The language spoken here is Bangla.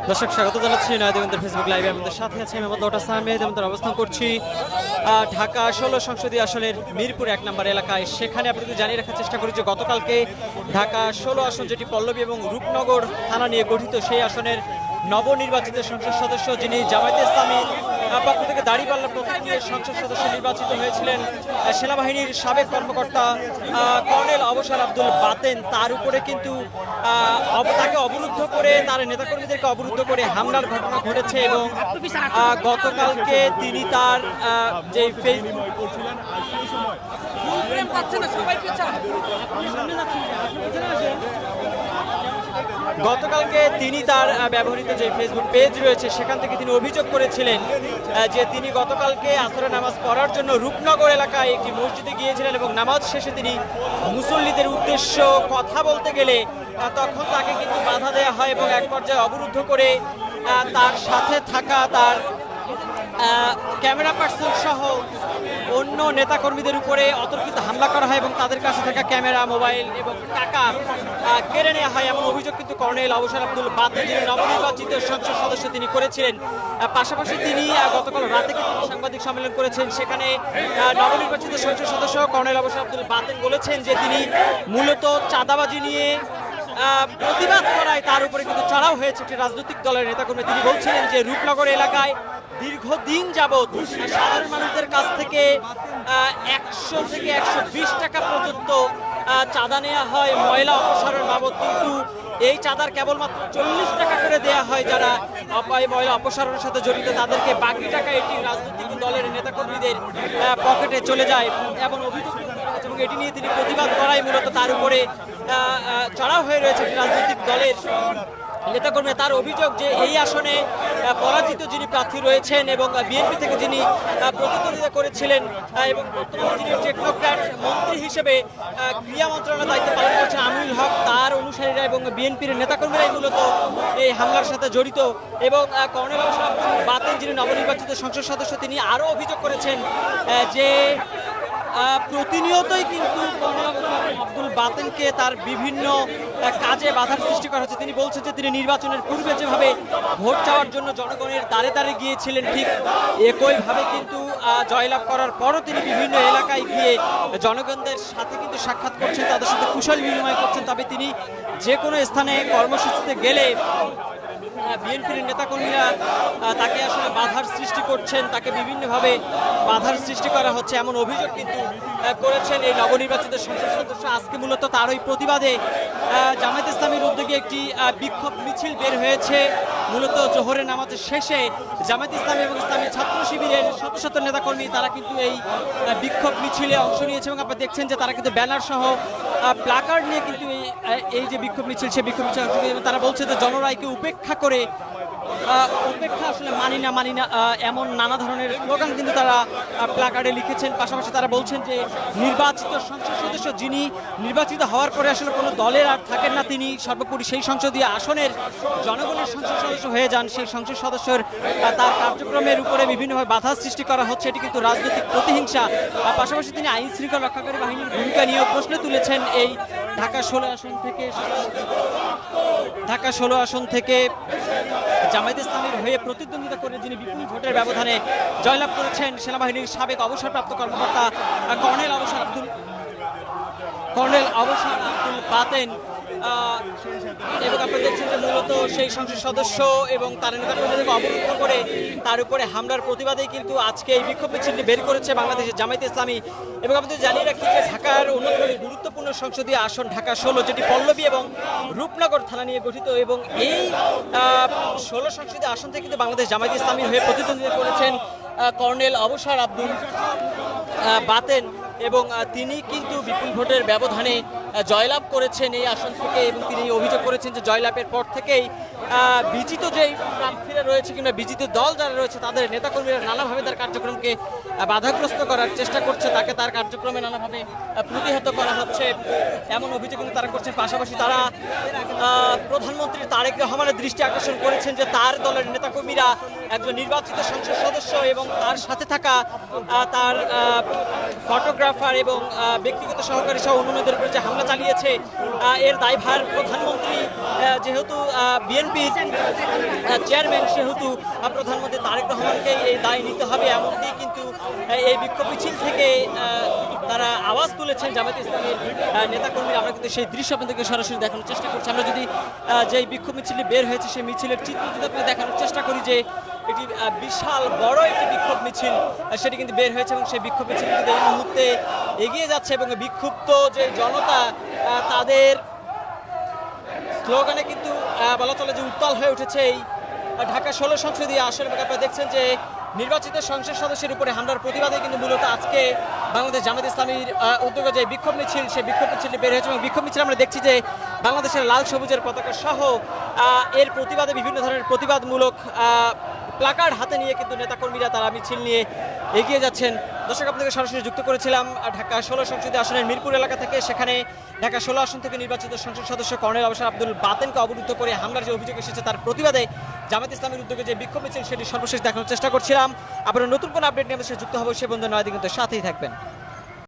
দর্শক স্বাগত জানাচ্ছি নয়াদিগন্তের ফেসবুক লাইভে। আমাদের সাথে আছে আমি মোহাম্মদ আহমেদ। আমাদের অবস্থান করছি ঢাকা 16 সংসদীয় আসনের মিরপুর 1 নম্বর এলাকায়। সেখানে আপনাদের জানিয়ে রাখার চেষ্টা করি যে গতকালকে ঢাকা 16 আসন, যেটি পল্লবী এবং রূপনগর থানা নিয়ে গঠিত, সেই আসনের নবনির্বাচিত সংসদ সদস্য, যিনি জামায়াতে ইসলামী পক্ষ থেকে দাঁড়িপাল্লা প্রতীক নিয়ে সংসদ সদস্য নির্বাচিত হয়েছিলেন, সেনাবাহিনীর সাবেক কর্মকর্তা কর্নেল অবসর আব্দুল বাতেন, তার উপরে কিন্তু তাকে অবরুদ্ধ করে, তার নেতাকর্মীদেরকে অবরুদ্ধ করে হামলার ঘটনা ঘটেছে। এবং গতকালকে তিনি তার যে গতকালকে তিনি তার ব্যবহৃত যে ফেসবুক পেজ রয়েছে সেখান থেকে তিনি অভিযোগ করেছিলেন যে তিনি গতকালকে আসরের নামাজ পড়ার জন্য রূপনগর এলাকায় একটি মসজিদে গিয়েছিলেন এবং নামাজ শেষে তিনি মুসল্লিদের উদ্দেশ্য কথা বলতে গেলে তখন তাকে কিন্তু বাধা দেওয়া হয় এবং এক পর্যায়ে অবরুদ্ধ করে তার সাথে থাকা তার ক্যামেরা পার্সন সহ অন্য নেতাকর্মীদের উপরে অতর্কিত হামলা করা হয় এবং তাদের কাছে থাকা ক্যামেরা, মোবাইল এবং টাকা কেড়ে নেওয়া হয়। এমন অভিযোগ কিন্তু কর্নেল অবসর আব্দুল বাতেন, যিনি নবনির্বাচিত সংসদ সদস্য, তিনি করেছিলেন। পাশাপাশি তিনি গতকাল রাতে সাংবাদিক সম্মেলন করেছেন। সেখানে নবনির্বাচিত সংসদ সদস্য কর্নেল অবসর আব্দুল বাতেন বলেছেন যে তিনি মূলত চাঁদাবাজি নিয়ে প্রতিবাদ করায় তার উপরে কিন্তু চড়াও হয়েছে একটি রাজনৈতিক দলের নেতাকর্মী। তিনি বলছিলেন যে রূপনগর এলাকায় দীর্ঘদিন যাবৎ সাধারণ মানুষদের কাছ থেকে 100 থেকে 120 টাকা পর্যন্ত চাঁদা নেওয়া হয় ময়লা অপসারণ বাবদ, কিন্তু এই চাঁদার কেবলমাত্র 40 টাকা করে দেওয়া হয় যারা ময়লা অপসারণের সাথে জড়িত, তাদেরকে বাকি টাকা এটি রাজনৈতিক দলের নেতাকর্মীদের পকেটে চলে যায় এমন অভিযোগ। এবং এটি নিয়ে তিনি প্রতিবাদ করায় মূলত তার উপরে চড়াও হয়ে রয়েছে রাজনৈতিক দলের নেতাকর্মী। তার অভিযোগ যে এই আসনে পরাজিত যিনি প্রার্থী রয়েছেন এবং বিএনপি থেকে যিনি প্রতিদ্বন্দ্বিতা করেছিলেন এবং বর্তমানে যিনি টেকনোক্র্যাট মন্ত্রী হিসেবে ক্রীড়া মন্ত্রণালয়ের দায়িত্ব পালন করছেন আমিনুল হক, তার অনুসারীরা এবং বিএনপির নেতাকর্মীরাই মূলত এই হামলার সাথে জড়িত। এবং কর্নেল অবসর আব্দুল বাতেন, যিনি নবনির্বাচিত সংসদ সদস্য, তিনি আরও অভিযোগ করেছেন যে প্রতিনিয়তই কিন্তু কর্নেল আব্দুল বাতেনকে তার বিভিন্ন কাজে বাধার সৃষ্টি করা হচ্ছে। তিনি বলছেন যে তিনি নির্বাচনের পূর্বে যেভাবে ভোট চাওয়ার জন্য জনগণের দ্বারে দ্বারে গিয়েছিলেন, ঠিক একইভাবে কিন্তু জয়লাভ করার পরও তিনি বিভিন্ন এলাকায় গিয়ে জনগণদের সাথে কিন্তু সাক্ষাৎ করছেন, তাদের সাথে কুশল বিনিময় করছেন। তবে তিনি যে কোনো স্থানে কর্মসূচিতে গেলে বিএনপির নেতাকর্মীরা তাকে আসলে বাধার সৃষ্টি করছেন, তাকে বিভিন্নভাবে বাধার সৃষ্টি করা হচ্ছে এমন অভিযোগ কিন্তু করেছেন এই নবনির্বাচিত সংসদ সদস্য। আজকে মূলত তার ওই প্রতিবাদে জামায়াতে ইসলামীর উদ্যোগে একটি বিক্ষোভ মিছিল বের হয়েছে। মূলত জোহরের নামাজের শেষে জামায়াতে ইসলামী এবং ইসলামী ছাত্র শিবিরের শত শত নেতাকর্মী তারা কিন্তু এই বিক্ষোভ মিছিলে অংশ নিয়েছে এবং আপনারা দেখছেন যে তারা কিন্তু ব্যানার সহ প্লাকার্ড নিয়ে কিন্তু এই যে বিক্ষোভ মিছিল, সেই বিক্ষোভ মিছিল অংশ নিয়ে তারা বলছে যে জনরায়কে উপেক্ষা করে আসলে মানি না এমন নানা ধরনের স্লোগান কিন্তু তারা প্লাকার্ডে লিখেছেন। পাশাপাশি তারা বলছেন যে নির্বাচিত সংসদ সদস্য যিনি নির্বাচিত হওয়ার পরে আসলে কোনো দলের আর থাকেন না, তিনি সর্বোপরি সেই সংসদীয় আসনের জনগণের সংসদ সদস্য হয়ে যান। সেই সংসদ সদস্যের তার কার্যক্রমের উপরে বিভিন্নভাবে বাধা সৃষ্টি করা হচ্ছে, এটি কিন্তু রাজনৈতিক প্রতিহিংসা। পাশাপাশি তিনি আইন শৃঙ্খলা রক্ষাকারী বাহিনীর ভূমিকা নিয়েও প্রশ্ন তুলেছেন। এই ঢাকা 16 আসন থেকে জামায়াতে ইসলামীর হয়ে প্রতিদ্বন্দ্বিতা করে যিনি বিপুল ভোটের ব্যবধানে জয়লাভ করেছেন সেনাবাহিনীর সাবেক অবসরপ্রাপ্ত কর্মকর্তা কর্নেল অবসর আব্দুল বাতেন। এবং আপনারা দেখছেন যে মূলত সেই সংসদ সদস্য এবং তার নেতাকর্মীদেরকে অবরুদ্ধ করে তার উপরে হামলার প্রতিবাদেই কিন্তু আজকে এই বিক্ষোভ মিছিলটি বের করেছে বাংলাদেশের জামায়াতে ইসলামী। এবং আপনাদের জানিয়ে রাখছি যে ঢাকার অন্যতম গুরুত্বপূর্ণ সংসদীয় আসন ঢাকা 16, যেটি পল্লবী এবং রূপনগর থানা নিয়ে গঠিত, এবং এই 16 সংসদীয় আসন থেকে কিন্তু বাংলাদেশ জামায়াতে ইসলামীর হয়ে প্রতিদ্বন্দ্বিতা করেছেন কর্নেল অবসর আব্দুল বাতেন এবং তিনি কিন্তু বিপুল ভোটের ব্যবধানে জয়লাভ করেছেন এই আসন থেকে। এবং তিনি অভিযোগ করেছেন যে জয়লাভের পর থেকেই বিজিত যেই প্রার্থীরা রয়েছে কিংবা বিজিত দল যারা রয়েছে তাদের নেতাকর্মীরা নানাভাবে তার কার্যক্রমকে বাধাগ্রস্ত করার চেষ্টা করছে, তাকে তার কার্যক্রমে নানাভাবে প্রতিহত করা হচ্ছে এমন অভিযোগ কিন্তু তারা করছেন। পাশাপাশি তারা প্রধানমন্ত্রী তারেক রহমানের দৃষ্টি আকর্ষণ করেছেন যে তার দলের নেতাকর্মীরা একজন নির্বাচিত সংসদ সদস্য এবং তার সাথে থাকা তার ফটোগ্রাফার এবং ব্যক্তিগত সহকারী সহ অন্যদের উপরে যে হামলা চালিয়েছে এর দায়ভার প্রধানমন্ত্রী যেহেতু বিএনপির চেয়ারম্যান, সেহেতু প্রধানমন্ত্রী তারেক রহমানকে এই দায় নিতে হবে, এমনকি কিন্তু এই বিক্ষোভ মিছিল থেকে তারা আওয়াজ তুলেছেন জামায়াতে ইসলামীর নেতাকর্মীরা। আমরা কিন্তু সেই দৃশ্য আপনাদেরকে সরাসরি দেখানোর চেষ্টা করছি। আমরা যদি যে বিক্ষোভ মিছিলটি বের হয়েছে সেই মিছিলের চিত্র যদি আপনাকে দেখানোর চেষ্টা করি, যে একটি বিশাল বড় একটি বিক্ষোভ মিছিল সেটি কিন্তু বের হয়েছে এবং সেই বিক্ষোভ মিছিল কিন্তু এই মুহূর্তে এগিয়ে যাচ্ছে এবং বিক্ষুব্ধ যে জনতা তাদের স্লোগানে কিন্তু বলা চলে যে উত্তাল হয়ে উঠেছে এই ঢাকা 16 সংসদীয় আসন। এবং আপনারা দেখছেন যে নির্বাচিত সংসদ সদস্যের উপরে হামলার প্রতিবাদে কিন্তু মূলত আজকে বাংলাদেশ জামায়াত ইসলামীর উদ্যোগে যে বিক্ষোভ মিছিল, সেই বিক্ষোভ মিছিলটি বের হয়েছে এবং বিক্ষোভ মিছিল আমরা দেখছি যে বাংলাদেশের লাল সবুজের পতাকা সহ এর প্রতিবাদে বিভিন্ন ধরনের প্রতিবাদমূলক প্লাকার্ড হাতে নিয়ে কিন্তু নেতাকর্মীরা তারা মিছিল নিয়ে এগিয়ে যাচ্ছেন। দর্শক, আপনাদের সরাসরি যুক্ত করেছিলাম ঢাকা 16 সংসদীয় আসনের মিরপুর এলাকা থেকে। সেখানে ঢাকা 16 আসন থেকে নির্বাচিত সংসদ সদস্য কর্নেল অবসর আব্দুল বাতেনকে অবরুদ্ধ করে হামলার যে অভিযোগ এসেছে তার প্রতিবাদে জামায়াত ইসলামীর উদ্যোগে যে বিক্ষোভ মিছিল সেটি সর্বশেষ দেখানোর চেষ্টা করছিলাম। আপনারা নতুন কোনো আপডেট নিয়ে আমাদের সাথে যুক্ত হবো, সে বন্ধু নয় দিন কিন্তু সাথেই থাকবেন।